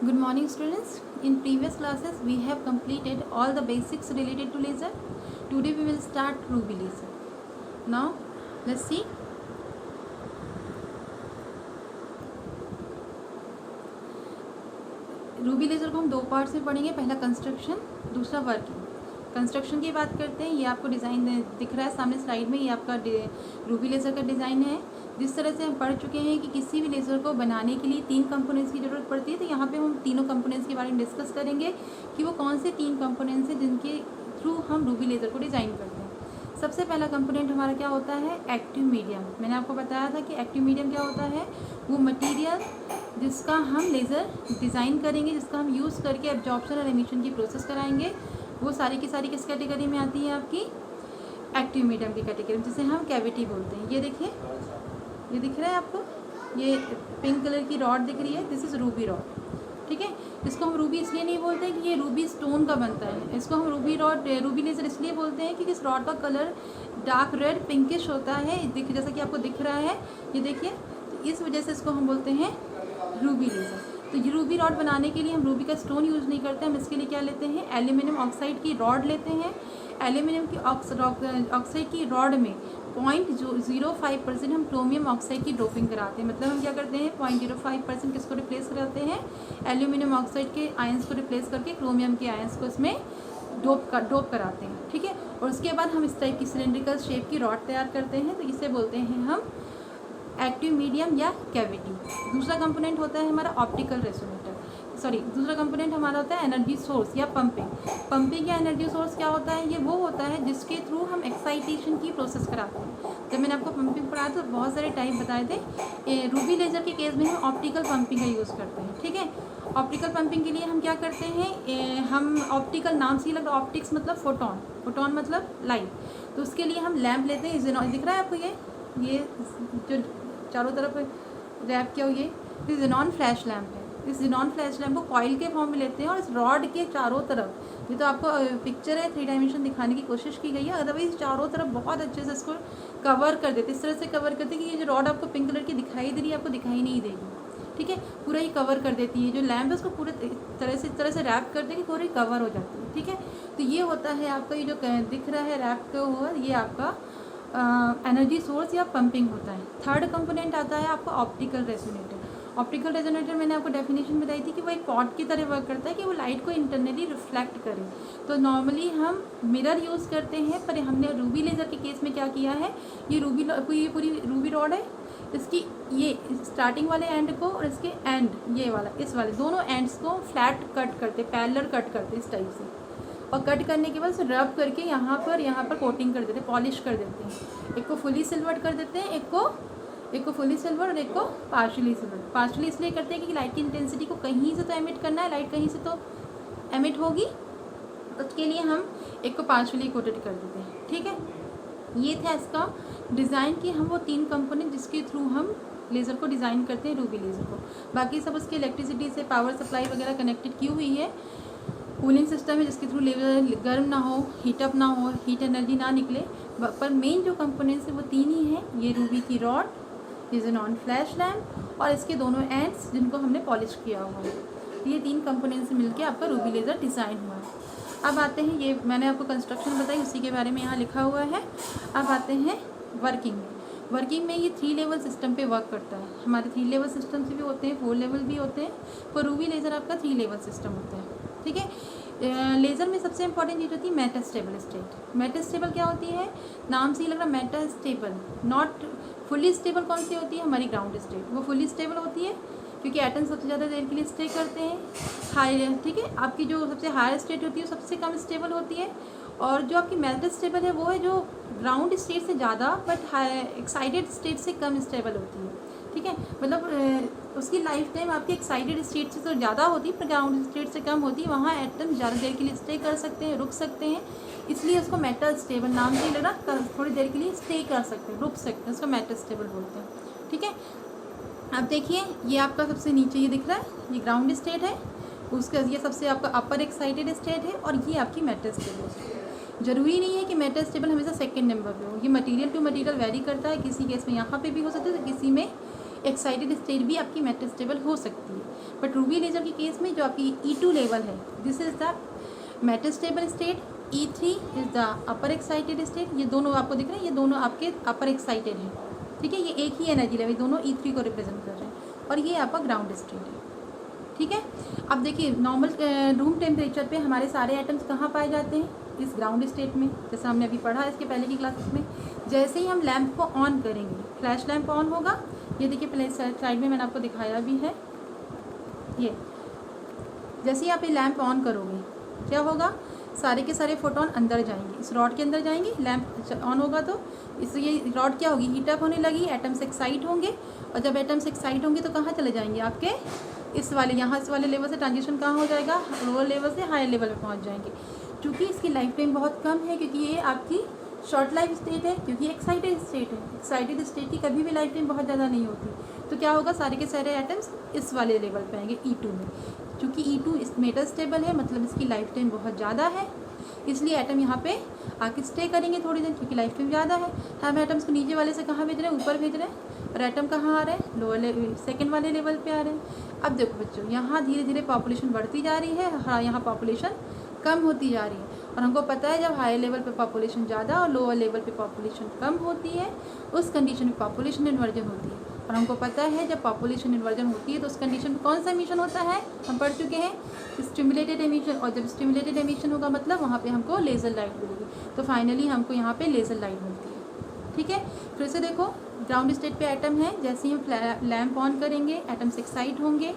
Good morning students. In previous classes we have completed all the basics related to laser. Today we will start Ruby laser. Now let's see. Ruby laser को हम दो parts में पढ़ेंगे, पहला construction, दूसरा working. Construction की बात करते हैं, ये आपको डिज़ाइन दिख रहा है सामने स्लाइड में, ये आपका रूबी लेज़र का डिज़ाइन है। जिस तरह से हम पढ़ चुके हैं कि किसी भी लेज़र को बनाने के लिए 3 कंपोनेंट्स की ज़रूरत पड़ती है, तो यहाँ पे हम तीनों कंपोनेंट्स के बारे में डिस्कस करेंगे कि वो कौन से 3 कंपोनेंट्स हैं जिनके थ्रू हम रूबी लेज़र को डिज़ाइन करते हैं। सबसे पहला कंपोनेंट हमारा क्या होता है? Active medium. मैंने आपको बताया था कि एक्टिव मीडियम क्या होता है, वो मटीरियल जिसका हम लेज़र डिज़ाइन करेंगे, जिसका हम यूज़ करके एब्जॉर्प्शन और एमिशन की प्रोसेस कराएंगे, वो सारी की सारी किस कैटेगरी में आती है? आपकी एक्टिव मीडियम की कैटेगरी में, जिसे हम कैविटी बोलते हैं। ये देखिए, ये दिख रहा है आपको, ये पिंक कलर की रॉड दिख रही है, दिस इज़ रूबी रॉड। ठीक है, इसको हम रूबी इसलिए नहीं बोलते कि ये रूबी स्टोन का बनता है, इसको हम रूबी रॉड, रूबी लेज़र इसलिए बोलते हैं क्योंकि इस रॉड का कलर डार्क रेड पिंकिश होता है, जैसा कि आपको दिख रहा है, ये देखिए, तो इस वजह से इसको हम बोलते हैं रूबी लेज़र। तो ये रूबी रॉड बनाने के लिए हम रूबी का स्टोन यूज़ नहीं करते, हम इसके लिए क्या लेते हैं? एल्यूमिनियम ऑक्साइड की रॉड लेते हैं। एल्यूमिनियम की ऑक्साइड की रॉड में 0.05% हम क्रोमियम ऑक्साइड की डोपिंग कराते हैं। मतलब हम क्या करते हैं, 0.05% किसको रिप्लेस कराते हैं? एल्यूमिनियम ऑक्साइड के आयंस को रिप्लेस करके क्रोमियम के आयंस को इसमें डोप कराते हैं। ठीक है, और उसके बाद हम इस टाइप की सिलेंड्रिकल शेप की रॉड तैयार करते हैं, तो इसे बोलते हैं हम एक्टिव मीडियम या कैविटी। दूसरा कंपोनेंट होता है हमारा ऑप्टिकल दूसरा कंपोनेंट हमारा होता है एनर्जी सोर्स या पंपिंग। पंपिंग या एनर्जी सोर्स क्या होता है? ये वो होता है जिसके थ्रू हम एक्साइटेशन की प्रोसेस कराते हैं। जब मैंने आपको पंपिंग पढ़ाया तो बहुत सारे टाइप बताए थे। रूबी लेज़र के केस में हम ऑप्टिकल पंपिंग का यूज़ करते हैं। ठीक है, ऑप्टिकल पंपिंग के लिए हम क्या करते हैं, हम ऑप्टिकल नाम से ही लग रहा, ऑप्टिक्स मतलब फोटोन, फोटोन मतलब लाइट, तो उसके लिए हम लैम्प लेते हैं। दिख रहा है आपको, ये जो चारों तरफ रैप किया हुआ, ये ज़ेनॉन फ्लैश लैम्प है। इस ज़ेनॉन फ्लैश लैम्प को कॉइल के फॉर्म में लेते हैं और इस रॉड के चारों तरफ, ये तो आपको पिक्चर है 3 डायमेंशन दिखाने की कोशिश की गई है, अदरवाइज चारों तरफ बहुत अच्छे से इसको कवर कर देते, इस तरह से कवर करते कि ये जो रॉड आपको पिंक कलर की दिखाई दे रही है, आपको दिखाई नहीं देगी। ठीक है, पूरा ही कवर कर देती है, जो लैम्प है उसको पूरे इस तरह से रैप कर दे कि पूरी कवर हो जाती है। ठीक है, तो ये होता है आपका, ये जो दिख रहा है रैप का हुआ, ये आपका एनर्जी सोर्स या पंपिंग होता है। थर्ड कंपोनेंट आता है आपका ऑप्टिकल रेजोनेटर। ऑप्टिकल रेजोनेटर मैंने आपको डेफिनेशन बताई थी कि वो एक पॉट की तरह वर्क करता है कि वो लाइट को इंटरनली रिफ्लेक्ट करे। तो नॉर्मली हम मिरर यूज़ करते हैं, पर हमने रूबी लेज़र के केस में क्या किया है, ये पूरी रूबी रॉड है, इसकी ये स्टार्टिंग वाले एंड को और इसके एंड ये वाला, इस वाले दोनों एंड्स को फ्लैट कट करते, पैरेलल कट करते इस टाइप से, और कट करने के बाद उसे रब करके यहाँ पर कोटिंग कर देते, पॉलिश कर देते हैं। एक को फुली सिल्वर्ड कर देते हैं, एक को फुली सिल्वर और एक को पार्शली सिल्वर। पार्शली इसलिए करते हैं कि लाइट की इंटेंसिटी को कहीं से तो एमिट करना है, लाइट कहीं से तो एमिट होगी, उसके लिए हम एक को पार्शली कोटेड कर देते हैं। ठीक है, ये था इसका डिज़ाइन कि हम वो 3 कंपोनेंट जिसके थ्रू हम लेज़र को डिज़ाइन करते हैं, रूबी लेज़र को। बाकी सब उसके इलेक्ट्रिसिटी से पावर सप्लाई वगैरह कनेक्टेड की हुई है। कूलिंग सिस्टम है जिसके थ्रू लेज़र गर्म ना हो, हीटअप ना हो, हीट एनर्जी ना निकले, पर मेन जो कंपोनेंट्स है वो 3 ही हैं, ये रूबी की रॉड, ये ज़ेनॉन फ्लैश लैम्प और इसके दोनों एंड्स जिनको हमने पॉलिश किया हुआ है। ये 3 कंपोनेंट्स से मिलकर आपका रूबी लेज़र डिज़ाइन हुआ है। अब आते हैं, ये मैंने आपको कंस्ट्रक्शन बताई, उसी के बारे में यहाँ लिखा हुआ है। अब आते हैं वर्किंग में। वर्किंग में ये 3 लेवल सिस्टम पे वर्क करता है। हमारे 3 लेवल सिस्टम से भी होते हैं, 4 लेवल भी होते हैं, पर रूबी लेज़र आपका 3 लेवल सिस्टम होता है। ठीक है, लेज़र में सबसे इंपॉर्टेंट चीज़ होती है मेटास्टेबल स्टेट। मेटास्टेबल क्या होती है? नाम से ही लग रहा, मेटास्टेबल, नॉट फुली स्टेबल। कौन सी होती है? हमारी ग्राउंड स्टेट, वो फुली स्टेबल होती है क्योंकि एटम सबसे ज़्यादा देर के लिए स्टे करते हैं। हाई, ठीक है, आपकी जो सबसे हायर स्टेट होती है सबसे कम स्टेबल होती है, और जो आपकी मेटास्टेबल है वो है जो ग्राउंड स्टेट से ज़्यादा बट एक्साइटेड स्टेट से कम स्टेबल होती है। ठीक है, मतलब उसकी लाइफ टाइम आपकी एक्साइटेड स्टेट से तो ज़्यादा होती है पर ग्राउंड स्टेट से कम होती है। वहाँ एटम ज़्यादा देर के लिए स्टे कर सकते हैं, रुक सकते हैं, इसलिए उसको मेटास्टेबल नाम से लगा, थोड़ी देर के लिए स्टे कर सकते हैं, रुक सकते हैं, उसको मेटास्टेबल बोलते हैं। ठीक है, अब देखिए, ये आपका सबसे नीचे ये दिख रहा है, ये ग्राउंड स्टेट है, उसका ये सबसे आपका अपर एक्साइटेड स्टेट है, और ये आपकी मेटास्टेबल है। ज़रूरी नहीं है कि मेटास्टेबल हमेशा सेकंड नंबर पे हो, ये मटेरियल टू मटेरियल वेरी करता है, किसी केस में यहाँ पे भी हो सकता है तो किसी में एक्साइटेड स्टेट भी आपकी मेटास्टेबल हो सकती है। बट रूबी लेज़र के केस में जो आपकी E2 लेवल है, this is the metastable state, E3 is the upper excited state. ये दोनों आपको दिख रहे हैं, ये दोनों आपके अपर एक्साइटेड हैं, ठीक है। ये एक ही एनर्जी लेवल, दोनों E3 को रिप्रेजेंट कर रहे हैं, और ये आपका ग्राउंड स्टेट है, ठीक है। अब देखिए नॉर्मल रूम टेम्परेचर पे हमारे सारे एटम्स कहाँ पाए जाते हैं, इस ग्राउंड स्टेट में, जैसे हमने अभी पढ़ा इसके पहले की क्लासेस में। जैसे ही हम लैंप को ऑन करेंगे, फ्लैश लैंप ऑन होगा, ये देखिए पहले साइड में मैंने आपको दिखाया भी है, ये जैसे ही आप ये लैंप ऑन करोगे क्या होगा, सारे के सारे फोटोन अंदर जाएंगे, इस रॉड के अंदर जाएंगे। लैंप ऑन होगा तो इस ये रॉड क्या होगी, हीटअप होने लगी, एटम्स एक्साइट होंगे, और जब एटम्स एक्साइट होंगे तो कहाँ चले जाएंगे, आपके इस वाले यहाँ इस वाले लेवल से ट्रांजिशन कहाँ हो जाएगा, लोअर लेवल से हायर लेवल पे पहुँच जाएंगे। क्योंकि इसकी लाइफ टाइम बहुत कम है, क्योंकि ये आपकी शॉर्ट लाइफ स्टेट है, क्योंकि एक्साइटेड स्टेट है। एक्साइटेड स्टेट की कभी भी लाइफ टाइम बहुत ज़्यादा नहीं होती। तो क्या होगा, सारे के सारे एटम्स इस वाले लेवल पे आएंगे E2 में। क्योंकि E2 इस मेटास्टेबल है, मतलब इसकी लाइफ टाइम बहुत ज़्यादा है, इसलिए एटम यहाँ पे आके स्टे करेंगे थोड़ी देर, क्योंकि लाइफ टाइम ज़्यादा है। हम एटम्स को नीचे वाले से कहाँ भेज रहे हैं, ऊपर भेज रहे हैं, और एटम कहाँ आ रहे हैं, लोअर सेकेंड वाले लेवल पे आ रहे हैं। अब देखो बच्चों, यहाँ धीरे धीरे पॉपुलेशन बढ़ती जा रही है, हाँ यहाँ पॉपुलेशन कम होती जा रही है। और हमको पता है जब हाई लेवल पे पॉपुलेशन ज़्यादा और लोअर लेवल पे पॉपुलेशन कम होती है, उस कंडीशन में पॉपुलेशन इन्वर्जन होती है। और हमको पता है जब पॉपुलेशन इन्वर्जन होती है तो उस कंडीशन में कौन सा एमिशन होता है, हम पढ़ चुके हैं, स्टिमुलेटेड एमिशन। और जब स्टिमुलेटेड एमिशन होगा मतलब वहाँ पे हमको लेज़र लाइट मिलेगी। तो फाइनली हमको यहाँ पे लेज़र लाइट मिलती है, ठीक है। फिर से देखो, ग्राउंड स्टेट पे एटम है, जैसे ही हम लैंप ऑन करेंगे एटम्स एक्साइट होंगे,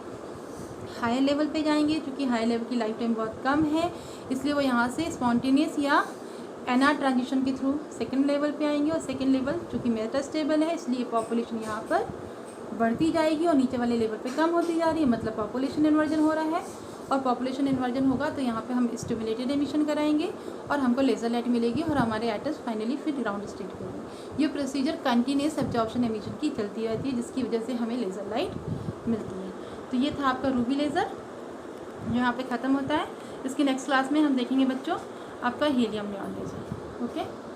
हायर लेवल पे जाएंगे। क्योंकि हायर लेवल की लाइफ टाइम बहुत कम है, इसलिए वो यहाँ से स्पॉन्टेनियस या NR ट्रांजिशन के थ्रू सेकंड लेवल पे आएंगे। और सेकंड लेवल चूँकि मेटास्टेबल है, इसलिए पॉपुलेशन यहाँ पर बढ़ती जाएगी और नीचे वाले लेवल पे कम होती जा रही है, मतलब पॉपुलेशन इन्वर्जन हो रहा है। और पॉपुलेशन इन्वर्जन होगा तो यहाँ पे हम स्टिमुलेटेड एमिशन कराएंगे और हमको लेज़र लाइट मिलेगी, और हमारे एटम्स फाइनली फिर ग्राउंड स्टेट पे होंगे। ये प्रोसीजर कंटिन्यूस एब्जॉर्प्शन एमिशन की चलती रहती है, जिसकी वजह से हमें लेज़र लाइट मिलती है। तो ये था आपका रूबी लेज़र, जो यहाँ पे ख़त्म होता है। इसकी नेक्स्ट क्लास में हम देखेंगे बच्चों आपका हीलियम नियॉन लेज़र। ओके।